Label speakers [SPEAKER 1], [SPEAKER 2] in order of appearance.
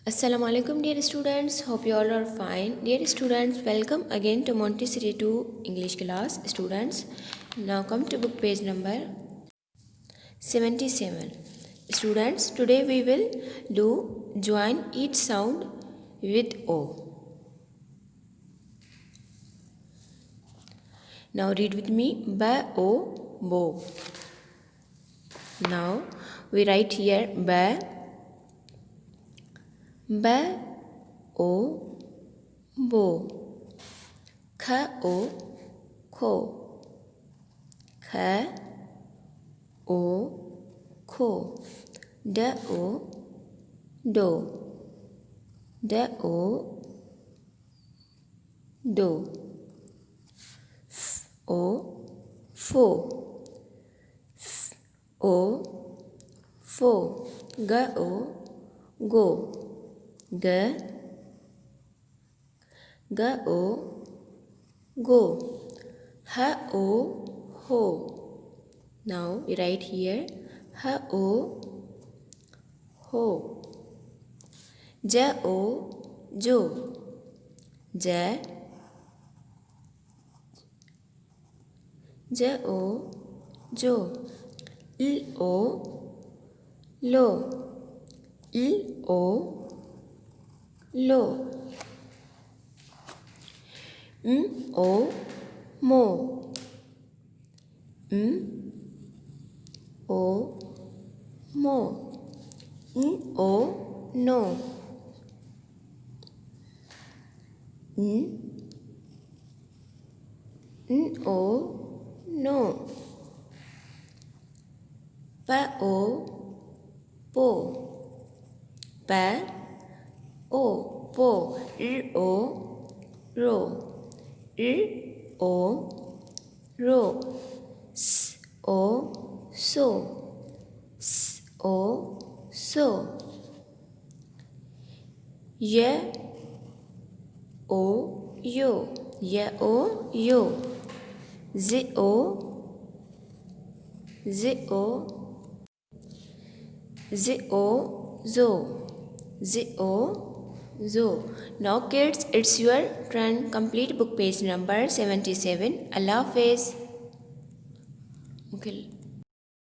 [SPEAKER 1] Assalamu alaikum dear students, hope you all are fine. Dear students, welcome again to Montessori 2 English class. Students, now come to book page number 77. Students, today we will do join each sound with O. Now read with me ba o bo. Now we write here ba o bo, kha o kho, kha o kho, da o do, da o do, f o fo, f o fo, ga o go, ga o go, ha o ho. Now we write here ha o ho, ja o jo, ja o jo, l o lo, l o lo, m o mo, m o mo, n o no, n o no, pa o po, pa o po, r o ro, r o ro, s o so, s o so, y o yo, y o yo, z o zo, z o zo. Now kids, it's your turn. Complete book page number 77. Allah Hafiz. Okay.